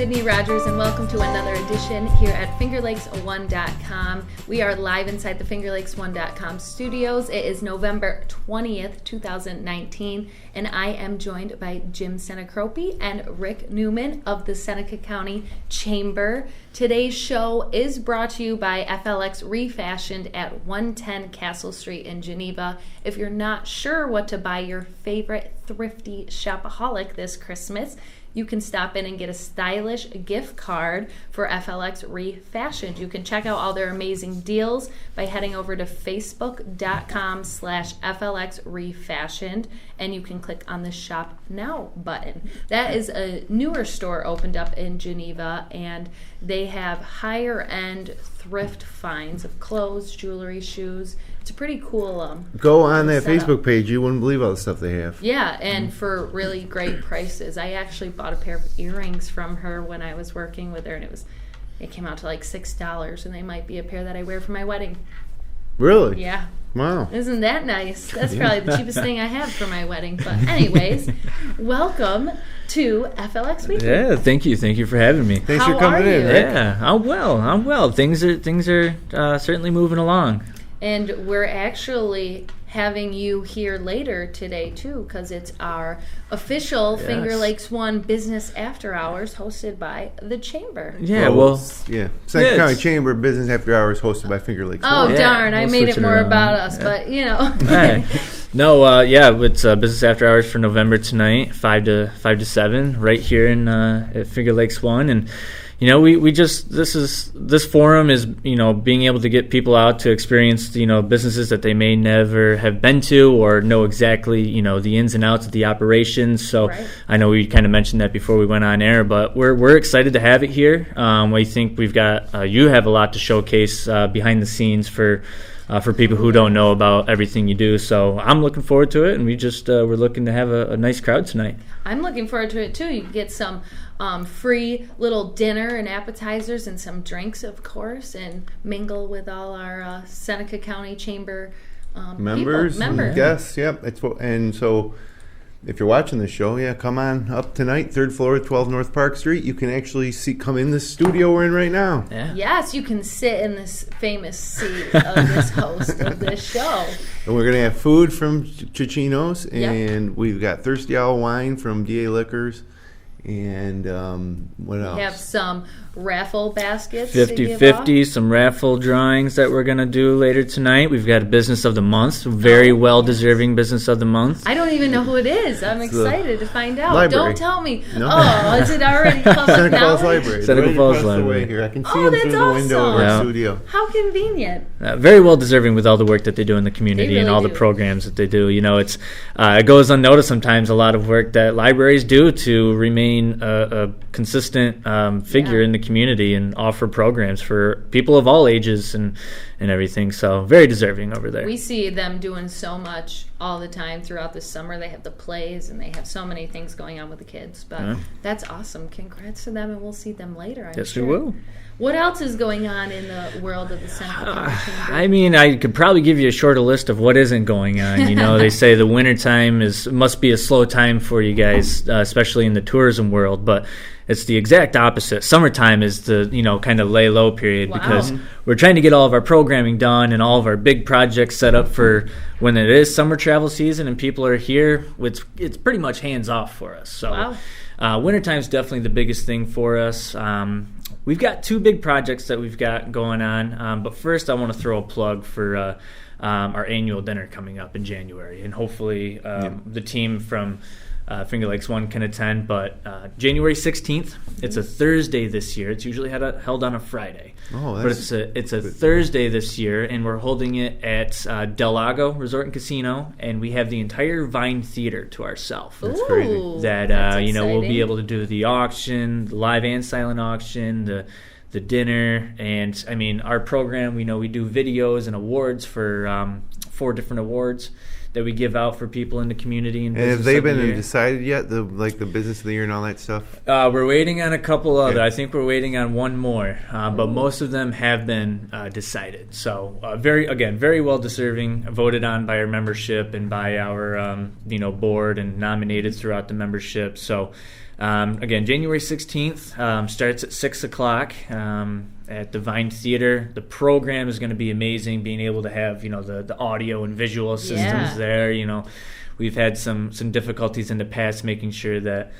Sydney Rogers, and welcome to another edition here at FingerLakes1.com. We are live inside the FingerLakes1.com studios. It is November 20th, 2019, and I am joined by Jim Sinicropi and Rick Newman of the Seneca County Chamber. Today's show is brought to you by FLX Refashioned at 110 Castle Street in Geneva. If you're not sure what to buy your favorite thrifty shopaholic this Christmas, you can stop in and get a stylish gift card for FLX Refashioned. You can check out all their amazing deals by heading over to facebook.com/FLX Refashioned, and you can click on the Shop Now button. That is a newer store opened up in Geneva, and they have higher end thrift finds of clothes, jewelry, shoes. It's a pretty cool Go on that setup. Facebook page. You wouldn't believe all the stuff they have. Yeah, and for really great prices. I actually bought a pair of earrings from her when I was working with her, and it came out to like $6, and they might be a pair that I wear for my wedding. Really? Yeah. Wow. Isn't that nice? That's probably the cheapest thing I have for my wedding. But anyways, welcome to FLX Weekly. Yeah, thank you. Thank you for having me. Thanks How for coming are in, you? Rick. Yeah, I'm well. Things are certainly moving along. And we're actually having you here later today, too, because it's our official Yes. Finger Lakes One Business After Hours hosted by the Chamber. Yeah, Seneca Yeah, County it's- Chamber Business After Hours hosted by Finger Lakes. Oh, Yeah, darn, I we'll made switch it it more around. about us, Yeah. but, you know. Hey. No, it's Business After Hours for November tonight, 5 to 7, right here in at Finger Lakes 1. And we just this forum is being able to get people out to experience businesses that they may never have been to or know exactly the ins and outs of the operations. So Right. I know we kind of mentioned that before we went on air, but we're excited to have it here. We think we've got you have a lot to showcase behind the scenes for people who don't know about everything you do. So I'm looking forward to it, and we're looking to have a nice crowd tonight. I'm looking forward to it, too. You can get some free little dinner and appetizers and some drinks, of course, and mingle with all our Seneca County Chamber Members, Members. guests, yep. And so if you're watching the show, come on up tonight, 3rd floor, 12 North Park Street. You can actually come in the studio we're in right now. Yeah. Yes, you can sit in this famous seat of this host of this show. And we're going to have food from Cicino's, Yep. and we've got Thirsty Owl wine from DA Liquors. And what else? We have some raffle baskets to give 50-50, some raffle drawings that we're going to do later tonight. We've got a Business of the Month, very well-deserving Business of the Month. I don't even know who it is. I'm excited to find out. library. Don't tell me. No. Oh, is it already public Seneca Falls knowledge? Library. Seneca Right Falls across the way Library. here. I can see Oh, them that's through the window of awesome. our Yeah. studio. How convenient. Very well-deserving with all the work that they do in the community They and really all do. the programs that they do. It's it goes unnoticed sometimes, a lot of work that libraries do to remain a consistent figure Yeah. in the community and offer programs for people of all ages and everything. So very deserving over there. We see them doing so much all the time throughout the summer. They have the plays and they have so many things going on with the kids. But Yeah. that's awesome. Congrats to them, and we'll see them later, I'm Yes, sure. we will. What else is going on in the world of the Seneca County Chamber? I mean, I could probably give you a shorter list of what isn't going on. They say the wintertime must be a slow time for you guys, especially in the tourism world, but it's the exact opposite. Summertime is the, kind of lay low period Wow. because we're trying to get all of our programming done and all of our big projects set up for when it is summer travel season and people are here. It's pretty much hands off for us. So wintertime is definitely the biggest thing for us. We've got 2 big projects that we've got going on, but first I want to throw a plug for our annual dinner coming up in January, and hopefully the team from Finger Lakes 1 can attend, but January 16th, it's a Thursday this year. It's usually held on a Friday. Oh, but it's a Thursday this year, and we're holding it at Del Lago Resort and Casino, and we have the entire Vine Theater to ourselves. That's crazy. That that's we'll be exciting. able to do the auction, the live and silent auction, the dinner, and I mean our program. We do videos and awards for 4 different awards that we give out for people in the community. And have business they of the been year. decided yet? The business of the year and all that stuff. We're waiting on a couple other. Yeah. I think we're waiting on one more, but most of them have been decided. So very well deserving, voted on by our membership and by our board and nominated throughout the membership. So Again, January 16th starts at 6 o'clock at the Vine Theater. The program is going to be amazing, being able to have, the audio and visual systems there. We've had some difficulties in the past making sure that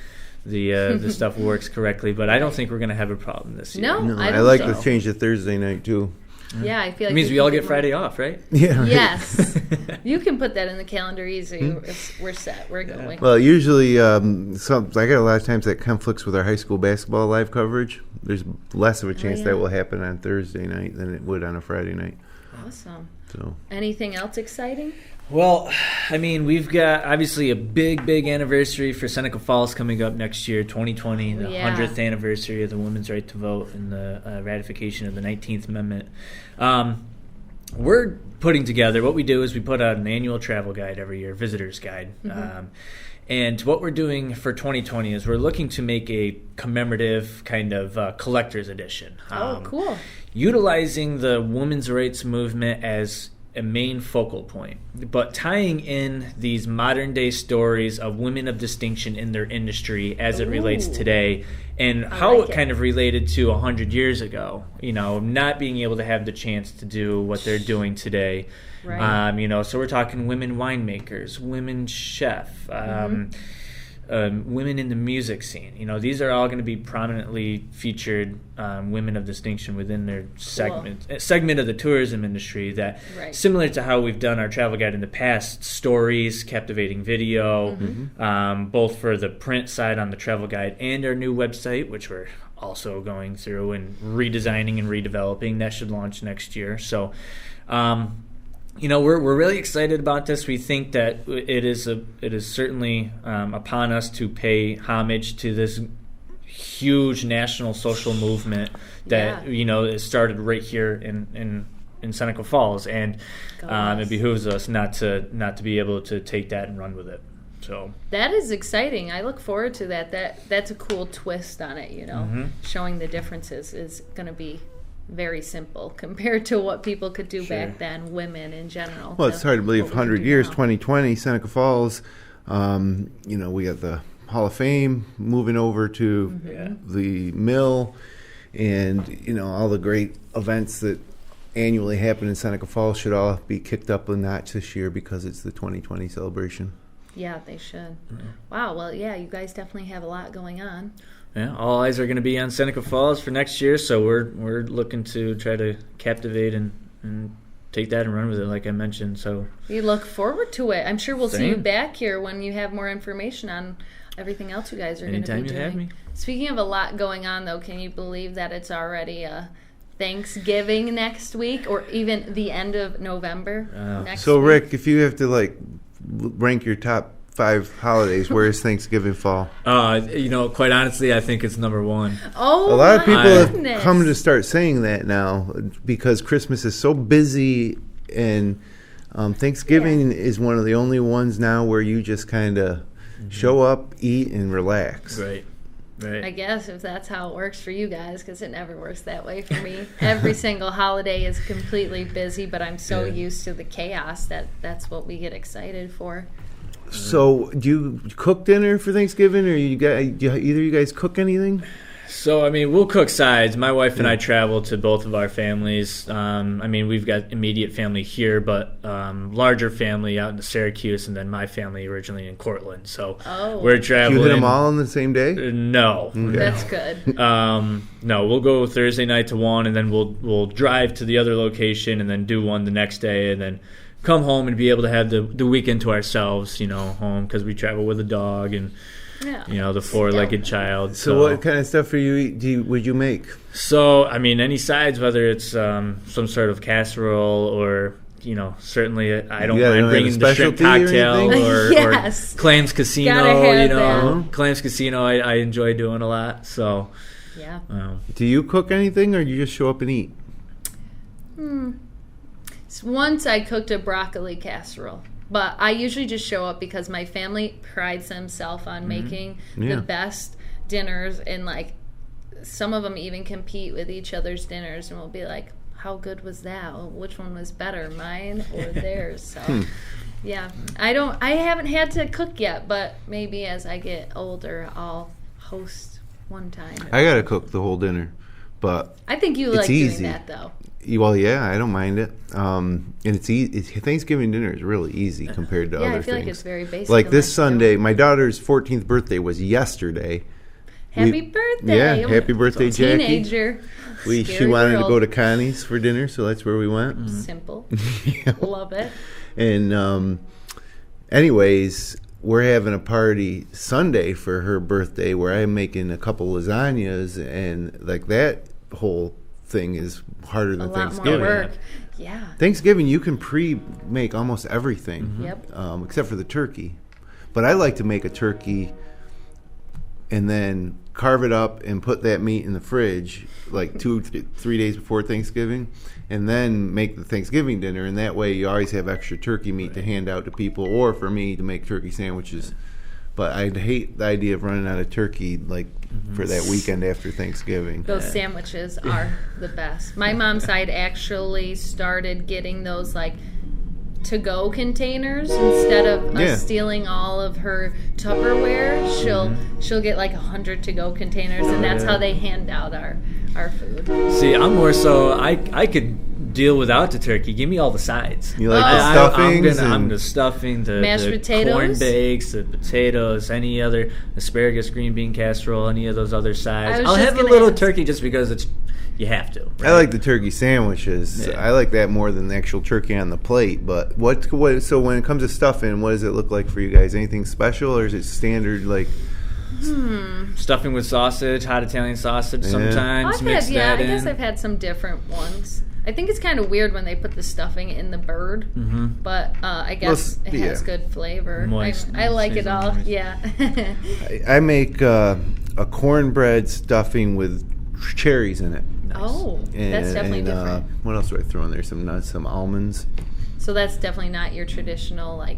the stuff works correctly, but I don't think we're going to have a problem this year. No, I like the change to Thursday night, too. Yeah, I feel like it means we all get Friday off, right? Yeah. Yes. You can put that in the calendar easy. We're set. We're going. Well, usually, I got a lot of times that conflicts with our high school basketball live coverage. There's less of a chance that will happen on Thursday night than it would on a Friday night. Awesome. So, anything else exciting? Well, we've got obviously a big anniversary for Seneca Falls coming up next year, 2020, the 100th anniversary of the women's right to vote and the ratification of the 19th Amendment. We're putting together, what we do is we put out an annual travel guide every year, visitor's guide. And what we're doing for 2020 is we're looking to make a commemorative kind of collector's edition. Cool. Utilizing the women's rights movement as a main focal point, but tying in these modern day stories of women of distinction in their industry as it relates today, and how it kind of related to 100 years ago, not being able to have the chance to do what they're doing today. Right. So we're talking women winemakers, women chef, women in the music scene. These are all going to be prominently featured women of distinction within their segment of the tourism industry that, similar to how we've done our travel guide in the past, stories, captivating video, both for the print side on the travel guide and our new website, which we're also going through and redesigning and redeveloping. That should launch next year. So, we're really excited about this. We think that it is certainly upon us to pay homage to this huge national social movement that it started right here in Seneca Falls, and it behooves us not to be able to take that and run with it. So that is exciting. I look forward to that. That's a cool twist on it. Showing the differences is going to be very simple compared to what people could do back then, women in general. Well, it's hard to believe 100 years, 2020, Seneca Falls, we got the Hall of Fame moving over to the mill, and, all the great events that annually happen in Seneca Falls should all be kicked up a notch this year because it's the 2020 celebration. Yeah, they should. Wow, well, you guys definitely have a lot going on. Yeah, all eyes are going to be on Seneca Falls for next year, so we're looking to try to captivate and take that and run with it, like I mentioned. So we look forward to it. I'm sure we'll see you back here when you have more information on everything else you guys are going to be doing. Anytime you have me. Speaking of a lot going on, though, can you believe that it's already Thanksgiving next week, or even the end of November next week? Rick, if you have to rank your top 5 holidays, where does Thanksgiving fall? Quite honestly, I think it's number 1. Oh, a lot of people have come to start saying that now because Christmas is so busy, and Thanksgiving is one of the only ones now where you just kind of show up, eat, and relax. Right. I guess if that's how it works for you guys, because it never works that way for me. Every single holiday is completely busy, but I'm so used to the chaos that's what we get excited for. So, do you cook dinner for Thanksgiving, or do either of you guys cook anything? So, we'll cook sides. My wife and I travel to both of our families. We've got immediate family here, but larger family out in Syracuse, and then my family originally in Cortland. So, we're traveling. Do you hit them all on the same day? No. Okay. That's good. No, we'll go Thursday night to one, and then we'll drive to the other location, and then do one the next day, and then come home and be able to have the weekend to ourselves, home, because we travel with a dog and the 4-legged child. So what kind of stuff would you make? So any sides, whether it's some sort of casserole or certainly I don't mind bringing the shrimp cocktail or Clams Casino. Clams Casino I enjoy doing a lot. So do you cook anything, or do you just show up and eat? Once I cooked a broccoli casserole, but I usually just show up because my family prides themselves on making the best dinners, and some of them even compete with each other's dinners, and we'll be like, how good was that? Which one was better, mine or theirs? So I haven't had to cook yet, but maybe as I get older I'll host one time. I got to cook the whole dinner, but I think you like doing that, though. Well, yeah, I don't mind it. And it's easy. Thanksgiving dinner is really easy compared to other things. Yeah, I feel like it's very basic. Like this Sunday, my daughter's 14th birthday was yesterday. Happy birthday. Yeah, happy birthday, Jackie. Teenager. She wanted to go to Connie's for dinner, so that's where we went. Mm-hmm. Simple. Love it. And anyways, we're having a party Sunday for her birthday where I'm making a couple lasagnas, and like that whole thing is harder than Thanksgiving. More work. Yeah. Thanksgiving, you can pre-make almost everything. Mm-hmm. Yep. Except for the turkey. But I like to make a turkey and then carve it up and put that meat in the fridge like 2-3 days before Thanksgiving, and then make the Thanksgiving dinner. And that way you always have extra turkey meat to hand out to people, or for me to make turkey sandwiches. But I'd hate the idea of running out of turkey like for that weekend after Thanksgiving. Those sandwiches are the best. My mom's side actually started getting those like to-go containers instead of us stealing all of her Tupperware. She'll get like 100 to-go containers, and that's how they hand out our food. See, I'm more so I could deal without the turkey. Give me all the sides. You like the stuffings? I'm the stuffing, the mashed potatoes, corn bakes, the potatoes, any other asparagus, green bean casserole, any of those other sides. I'll have a little turkey just because you have to. Right? I like the turkey sandwiches. Yeah. I like that more than the actual turkey on the plate. But what? So when it comes to stuffing, what does it look like for you guys? Anything special, or is it standard like? Stuffing with sausage, hot Italian sausage sometimes. I guess I've had some different ones. I think it's kind of weird when they put the stuffing in the bird, but I guess it has good flavor. Moist. I like it all. Yeah. I make a cornbread stuffing with cherries in it. Nice. Oh, that's definitely different. What else do I throw in there? Some nuts, some almonds. So that's definitely not your traditional like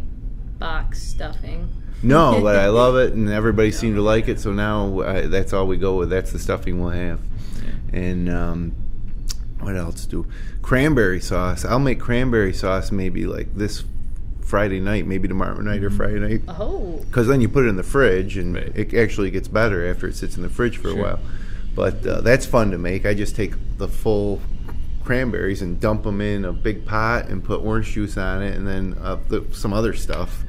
box stuffing. No, but I love it, and everybody seemed to like it. So now that's all we go with. That's the stuffing we'll have. Yeah. And what else do? Cranberry sauce. I'll make cranberry sauce maybe like this Friday night, maybe tomorrow night or Friday night. Oh. Because then you put it in the fridge, and it actually gets better after it sits in the fridge for a while. But that's fun to make. I just take the full cranberries and dump them in a big pot and put orange juice on it, and then some other stuff.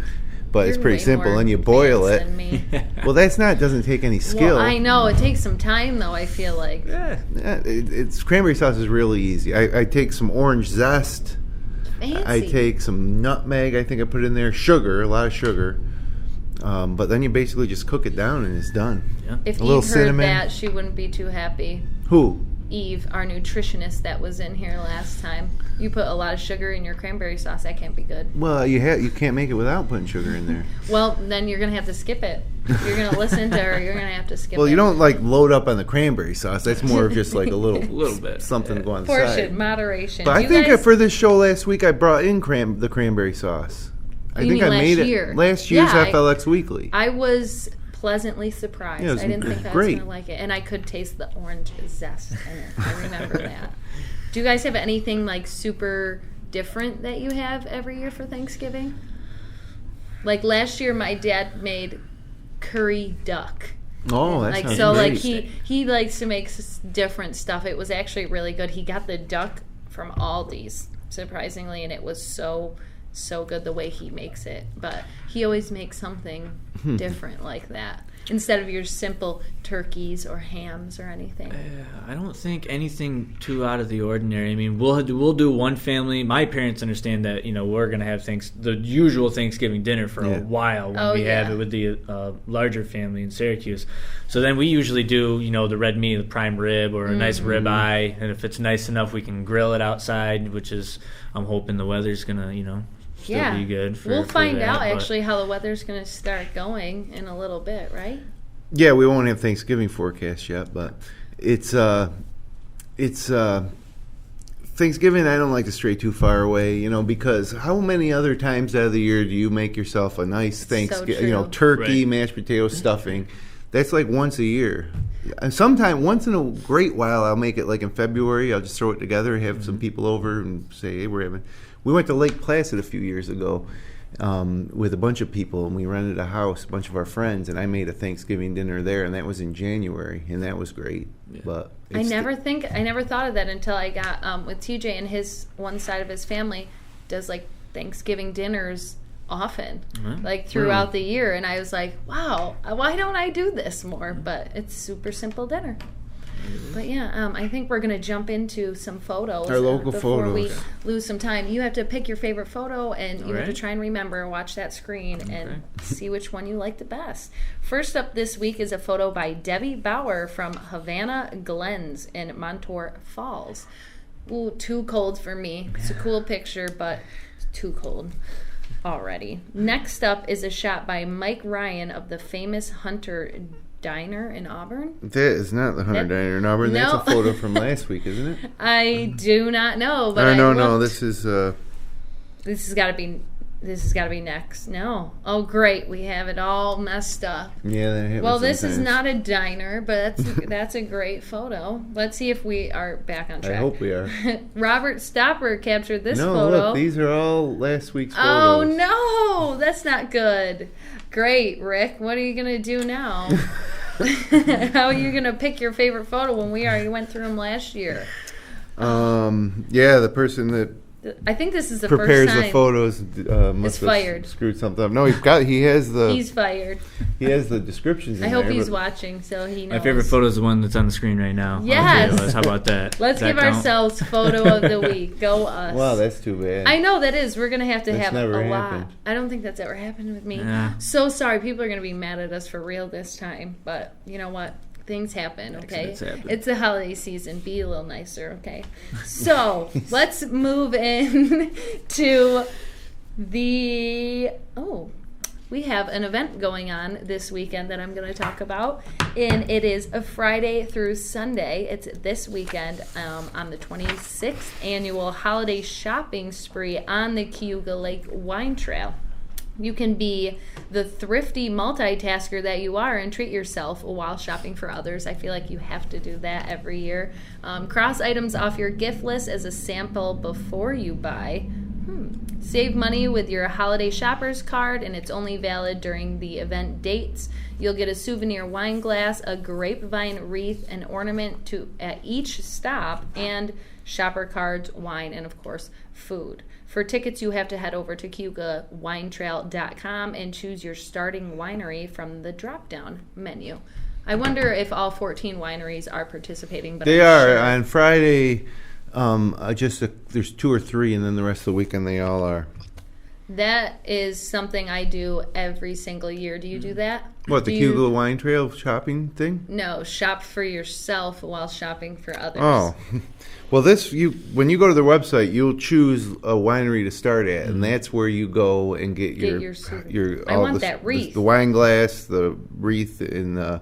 But it's pretty simple. And you boil it. Well, doesn't take any skill. Well, I know. It takes some time, though, I feel like. It's cranberry sauce is really easy. I take some orange zest. Fancy. I take some nutmeg. I think I put in there. Sugar, a lot of sugar. But then you basically just cook it down and it's done. Yeah. If Eve heard cinnamon. That, she wouldn't be too happy. Who? Eve, our nutritionist that was in here last time. You put a lot of sugar in your cranberry sauce. That can't be good. Well, you can't make it without putting sugar in there. Well, then you're going to have to skip it. You're going to listen to her. You're going to have to skip it. Well, you don't like load up on the cranberry sauce. That's more of just like a little bit. Something to go on the side. Portion, moderation. But I think for this show last week, I brought in the cranberry sauce. I think I made it last year's FLX Weekly. I was pleasantly surprised. I didn't think I was going to like it. And I could taste the orange zest in it. I remember that. Do you guys have anything like super different that you have every year for Thanksgiving? Like last year, my dad made curry duck. Oh, that's like so. Like he likes to make different stuff. It was actually really good. He got the duck from Aldi's, surprisingly, and it was so good the way he makes it. But he always makes something different like that instead of your simple turkeys or hams or anything. I don't think anything too out of the ordinary. I mean, we'll do one family. My parents understand that we're going to have the usual Thanksgiving dinner for a while when we have it with the larger family in Syracuse. So then we usually do the red meat, the prime rib, or a nice rib eye, and if it's nice enough, we can grill it outside, which is I'm hoping the weather's going to still be good. We'll find out actually how the weather's going to start going in a little bit, right? Yeah, we won't have Thanksgiving forecast yet, but it's Thanksgiving. I don't like to stray too far away, because how many other times out of the year do you make yourself a nice Thanksgiving, turkey, mashed potato, stuffing? That's like once a year. And once in a great while, I'll make it like in February. I'll just throw it together, have some people over, and say, hey, we went to Lake Placid a few years ago, with a bunch of people, and we rented a house, a bunch of our friends, and I made a Thanksgiving dinner there, and that was in January, and that was great. Yeah. But I never thought of that until I got with TJ, and his one side of his family does like Thanksgiving dinners often, like throughout the year, and I was like, wow, why don't I do this more? But it's super simple dinner. But yeah, I think we're going to jump into some photos. Our local before photos. We lose some time. You have to pick your favorite photo, and you have to try and remember, watch that screen, and see which one you like the best. First up this week is a photo by Debbie Bauer from Havana Glens in Montour Falls. Ooh, too cold for me. It's a cool picture, but too cold already. Next up is a shot by Mike Ryan of the famous Hunter Diner in Auburn. That is not the Hunter Diner in Auburn. No. That's a photo from last week, isn't it? I do not know, but no. This has got to be next. No. Oh, great. We have it all messed up. Yeah, that happens. Well, this is not a diner, but that's a great photo. Let's see if we are back on track. I hope we are. Robert Stopper captured this photo. No, look, these are all last week's photos. Oh, no. That's not good. Great, Rick. What are you going to do now? How are you going to pick your favorite photo when we already went through them last year? Yeah, the person that I think this is the prepares first time the photos must have fired. Screwed something up. No, he has the he's fired. He has the descriptions in I hope there, he's watching so he knows. My favorite photo is the one that's on the screen right now. Yes. How about that? Let's give ourselves photo of the week. Go us. Wow, that's too bad. I know that is. We're going to have never a happened. lot. I don't think that's ever happened with me. Yeah. So sorry. People are going to be mad at us for real this time. But you know what? Things happen, okay? It's the holiday season. Be a little nicer, okay? So let's move in to we have an event going on this weekend that I'm going to talk about, and it is a Friday through Sunday. It's this weekend on the 26th annual holiday shopping spree on the Cayuga Lake Wine Trail. You can be the thrifty multitasker that you are and treat yourself while shopping for others. I feel like you have to do that every year. Cross items off your gift list as a sample before you buy. Save money with your holiday shopper's card, and it's only valid during the event dates. You'll get a souvenir wine glass, a grapevine wreath, an ornament at each stop, and shopper cards, wine, and of course, food. For tickets, you have to head over to CayugaWineTrail.com and choose your starting winery from the drop-down menu. I wonder if all 14 wineries are participating. But they are. Sure. On Friday, there's 2 or 3, and then the rest of the weekend they all are. That is something I do every single year. Do you do that? What, the Cayuga Wine Trail shopping thing? No, shop for yourself while shopping for others. Oh. Well, when you go to their website, you'll choose a winery to start at, and that's where you go and get your I want that wreath. The wine glass, the wreath, and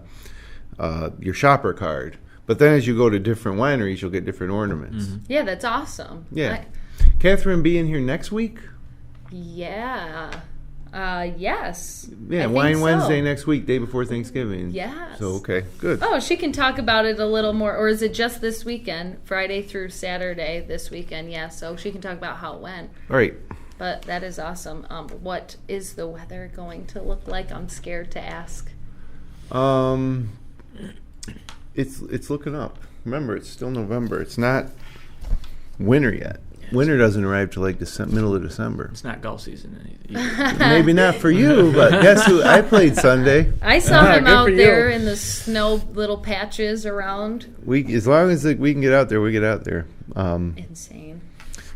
your shopper card. But then as you go to different wineries, you'll get different ornaments. Mm-hmm. Yeah, that's awesome. Yeah. Catherine being here next week? Yeah. Yes. Yeah, Wine Wednesday next week, day before Thanksgiving. Yes. So, okay, good. Oh, she can talk about it a little more. Or is it just this weekend, Friday through Saturday this weekend? Yeah, so she can talk about how it went. All right. But that is awesome. What is the weather going to look like? I'm scared to ask. It's looking up. Remember, it's still November. It's not winter yet. Winter doesn't arrive till like middle of December. It's not golf season either. Maybe not for you, but guess who? I played Sunday. I saw him out there in the snow little patches around. As long as we can get out there, we get out there. Insane.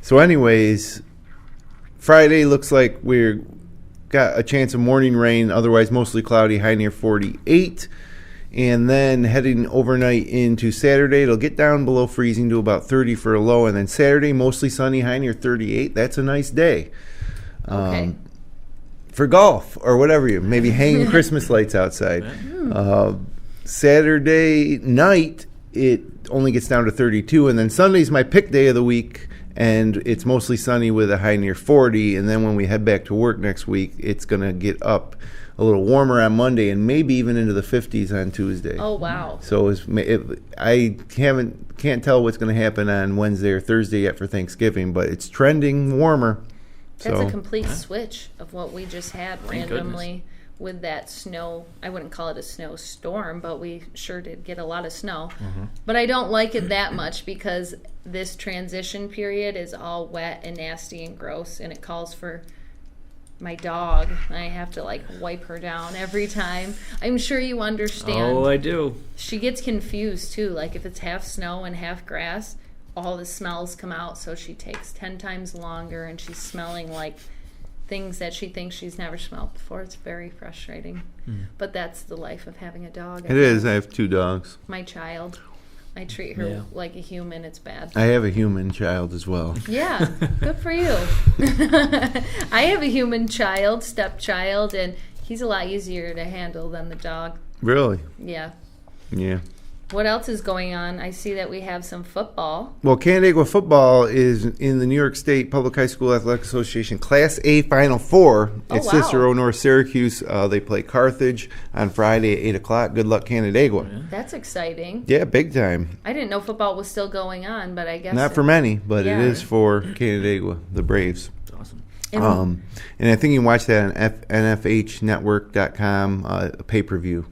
So anyways, Friday looks like we're got a chance of morning rain, otherwise mostly cloudy, high near 48. And then heading overnight into Saturday, it'll get down below freezing to about 30 for a low. And then Saturday, mostly sunny, high near 38. That's a nice day. Okay. For golf or whatever, maybe hanging Christmas lights outside. Saturday night, it only gets down to 32. And then Sunday's my pick day of the week. And it's mostly sunny with a high near 40. And then when we head back to work next week, it's going to get up a little warmer on Monday and maybe even into the 50s on Tuesday. Oh, wow. So I can't tell what's going to happen on Wednesday or Thursday yet for Thanksgiving, but it's trending warmer. That's a complete switch of what we just had randomly. Goodness. With that snow. I wouldn't call it a snowstorm, but we sure did get a lot of snow. But I don't like it that much because this transition period is all wet and nasty and gross, and it calls for my dog. I have to wipe her down every time. I'm sure you understand. Oh, I do. She gets confused too. Like if it's half snow and half grass, all the smells come out, so she takes 10 times longer, and she's smelling like things that she thinks she's never smelled before. It's very frustrating. But that's the life of having a dog. It is. I have 2 dogs. My child. I treat her like a human. It's bad. I have a human child as well. Yeah, good for you. I have a human child, stepchild, and he's a lot easier to handle than the dog. Really? Yeah. Yeah. What else is going on? I see that we have some football. Well, Canandaigua Football is in the New York State Public High School Athletic Association Class A Final Four. It's Cicero North Syracuse. They play Carthage on Friday at 8 o'clock. Good luck, Canandaigua. That's exciting. Yeah, big time. I didn't know football was still going on, but I guess... Not for many, but it is for Canandaigua, the Braves. That's awesome. And I think you can watch that on nfhnetwork.com, a pay-per-view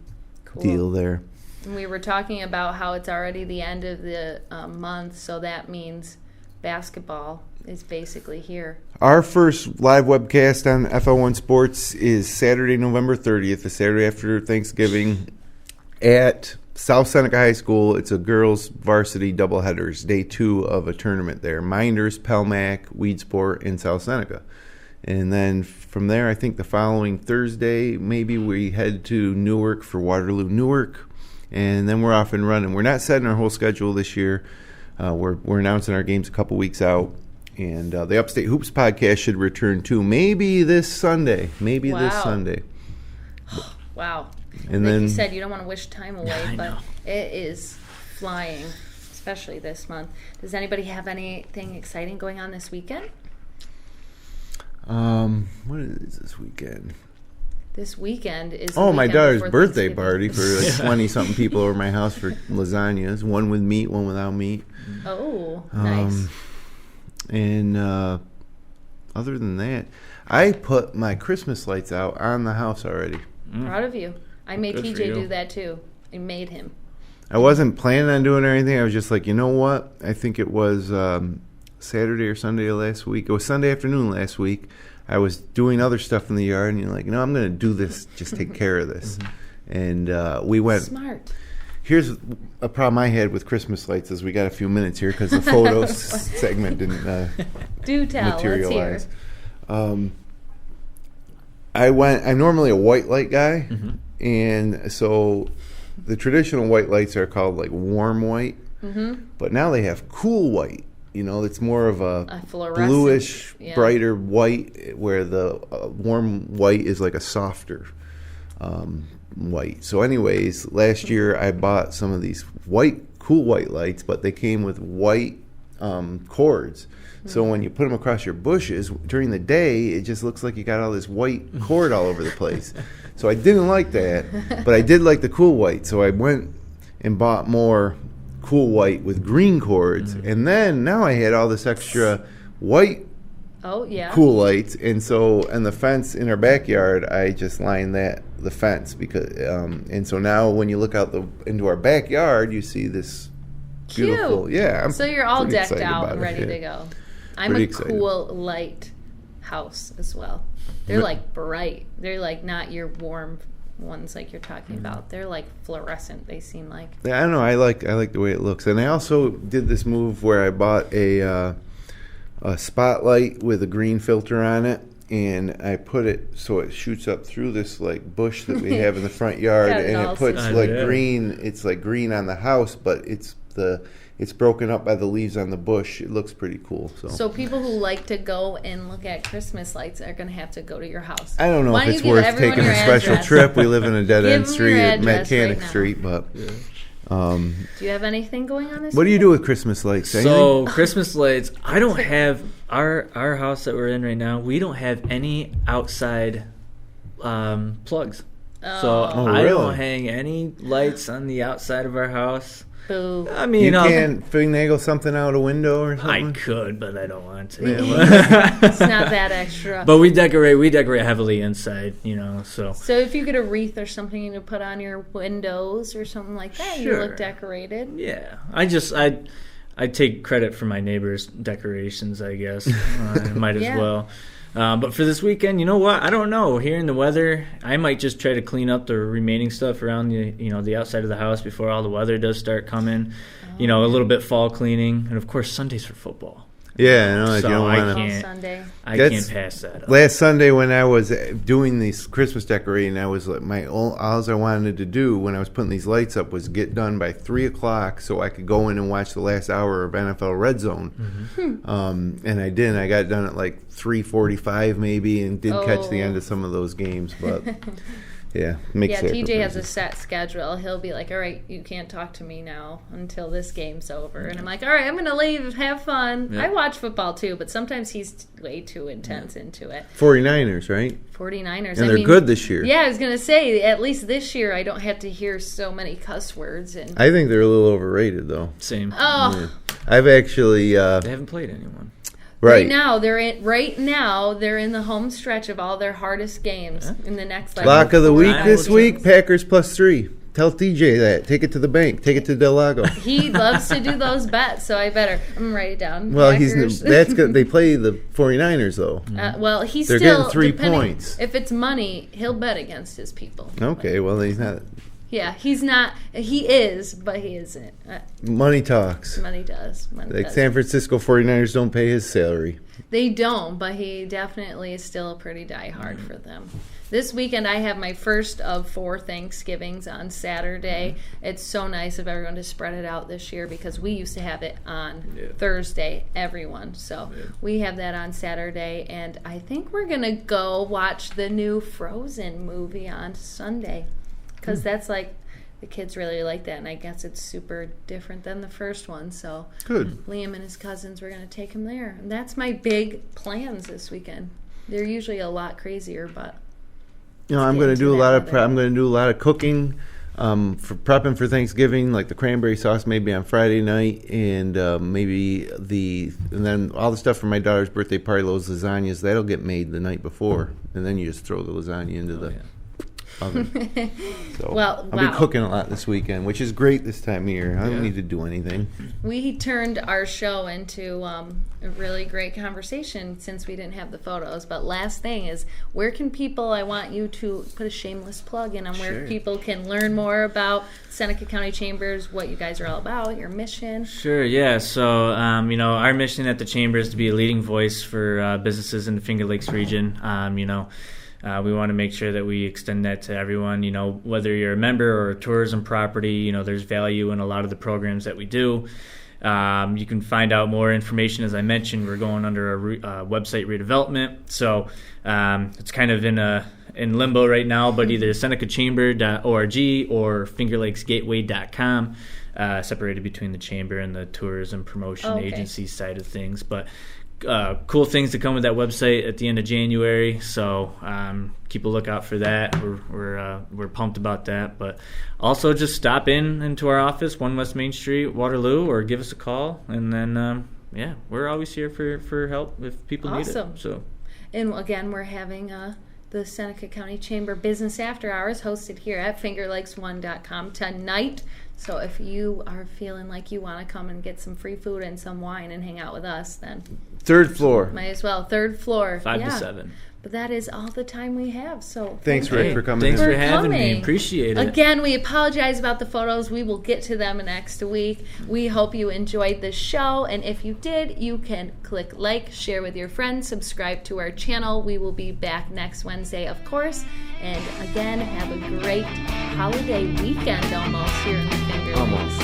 deal there. We were talking about how it's already the end of the month, so that means basketball is basically here. Our first live webcast on FL1 Sports is Saturday, November 30th, the Saturday after Thanksgiving, at South Seneca High School. It's a girls' varsity doubleheaders, day 2 of a tournament there. Minders, Pelmac, Weedsport, and South Seneca. And then from there, I think the following Thursday, maybe we head to Newark for Waterloo Newark. And then we're off and running. We're not setting our whole schedule this year. We're announcing our games a couple weeks out. And the Upstate Hoops podcast should return too. Maybe this Sunday. This Sunday. Wow. And like then you said, you don't want to wish time away, but it is flying, especially this month. Does anybody have anything exciting going on this weekend? What is this weekend? This weekend is my daughter's birthday party for 20-something people over my house for lasagnas. One with meat, one without meat. Oh, nice. And other than that, I put my Christmas lights out on the house already. Proud of you. I made Good TJ do that too. I made him. I wasn't planning on doing anything. I was just like, you know what? I think it was Saturday or Sunday of last week. It was Sunday afternoon last week. I was doing other stuff in the yard, and you're like, I'm going to do this, just take care of this. And we went. Smart. Here's a problem I had with Christmas lights is we got a few minutes here because the photos segment didn't Do tell. materialize. Let's hear. I'm normally a white light guy, and so the traditional white lights are called like warm white, but now they have cool white. It's more of a bluish, brighter white, where the warm white is like a softer white. So anyways, last year I bought some of these cool white lights, but they came with white cords. So when you put them across your bushes during the day, it just looks like you got all this white cord all over the place. So I didn't like that, but I did like the cool white. So I went and bought more cool white with green cords, and then now I had all this extra white cool lights, and the fence in our backyard, I just lined the fence because and so now when you look out into our backyard, you see this beautiful so you're all decked out and ready to go. I'm pretty excited. Cool light house as well. They're like bright. They're like not your warm ones like you're talking about. They're like fluorescent, they seem like. Yeah, I don't know. I like the way it looks. And I also did this move where I bought a spotlight with a green filter on it, and I put it so it shoots up through this like bush that we have in the front yard, and it puts green. It's like green on the house, but it's broken up by the leaves on the bush. It looks pretty cool. So people who like to go and look at Christmas lights are going to have to go to your house. I don't know if it's worth taking a special trip. We live in a dead-end street at Mechanic Street. But do you have anything going on this What do you do with Christmas lights? So Christmas lights, I don't have, our house that we're in right now, we don't have any outside plugs. So I really? don't hang any lights on the outside of our house. Boo. I mean, you can't finagle something out a window or something? I could, but I don't want to. It's not that extra. But we decorate heavily inside, so. So if you get a wreath or something you to put on your windows or something like that, Sure. you look decorated. Yeah. I take credit for my neighbor's decorations, I guess. I might as well. But for this weekend, you know what? I don't know. Hearing the weather, I might just try to clean up the remaining stuff around the outside of the house before all the weather does start coming. A little bit fall cleaning, and of course Sundays for football. Yeah, no, So you don't want to. Sunday. I can't pass that up. Last Sunday when I was doing these Christmas decorating, I was like, all I wanted to do when I was putting these lights up was get done by 3:00 so I could go in and watch the last hour of NFL Red Zone. Mm-hmm. And I didn't. I got done at like 3:45 maybe, and did catch the end of some of those games, but. Yeah, TJ has a set schedule. He'll be like, all right, you can't talk to me now until this game's over. And I'm like, all right, I'm going to leave. Have fun. Yeah. I watch football too, but sometimes he's way too intense into it. 49ers, right? 49ers. And they're good this year. Yeah, I was going to say, at least this year I don't have to hear so many cuss words. And I think they're a little overrated, though. Same. Oh. Yeah. I've actually... they haven't played anyone. Right now, they're in the home stretch of all their hardest games in the next. Lock of the week this week: Packers +3. Tell TJ that. Take it to the bank. Take it to Del Lago. He loves to do those bets, so I'm gonna write it down. Well, Packers. that's good. They play the 49ers though. They're getting 3 points. If it's money, he'll bet against his people. Okay, well he's not. Yeah, he's not. He is, but he isn't. Money talks. Money does. San Francisco 49ers don't pay his salary. They don't, but he definitely is still a pretty diehard for them. This weekend, I have my first of 4 Thanksgivings on Saturday. It's so nice of everyone to spread it out this year because we used to have it on Thursday, everyone. So we have that on Saturday, and I think we're going to go watch the new Frozen movie on Sunday. Because that's like, the kids really like that, and I guess it's super different than the first one. So good. Liam and his cousins, we're going to take him there. And that's my big plans this weekend. They're usually a lot crazier, but I'm going to do a lot of I'm going to do a lot of cooking for prepping for Thanksgiving, like the cranberry sauce maybe on Friday night, and and then all the stuff for my daughter's birthday party, those lasagnas that'll get made the night before, and then you just throw the lasagna into the oven. So I'll be cooking a lot this weekend, which is great this time of year. I don't need to do anything. We turned our show into a really great conversation since we didn't have the photos. But last thing is, where can people, I want you to put a shameless plug in on where people can learn more about Seneca County Chambers, what you guys are all about, your mission. Sure, yeah. So, our mission at the Chamber is to be a leading voice for businesses in the Finger Lakes region. We want to make sure that we extend that to everyone, whether you're a member or a tourism property, there's value in a lot of the programs that we do. You can find out more information. As I mentioned, we're going under a website redevelopment. So it's kind of in limbo right now, but either senecachamber.org or fingerlakesgateway.com, separated between the Chamber and the tourism promotion agency side of things. But cool things to come with that website at the end of January, so keep a lookout for that. We're pumped about that, but also just stop into our office, 1 West Main Street, Waterloo, or give us a call, and then we're always here for help if people need it. So, and again, we're having the Seneca County Chamber Business After Hours hosted here at fingerlakes1.com tonight. So if you are feeling like you want to come and get some free food and some wine and hang out with us, then 3rd floor. Might as well. 3rd floor. 5 to 7. But that is all the time we have. So thanks, Rick, for coming. Thanks for having me. Appreciate it. Again, we apologize about the photos. We will get to them next week. We hope you enjoyed the show. And if you did, you can click like, share with your friends, subscribe to our channel. We will be back next Wednesday, of course. And again, have a great holiday weekend almost here in the Finger Lakes. Almost.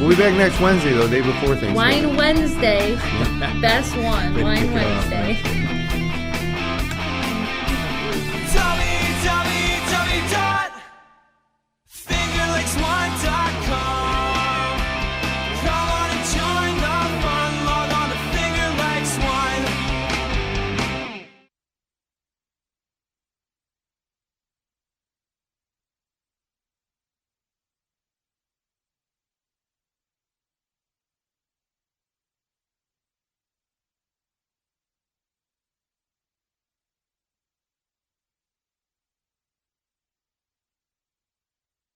We'll be back next Wednesday, though, day before Thanksgiving. Wine Wednesday. Best one. Wine Wednesday.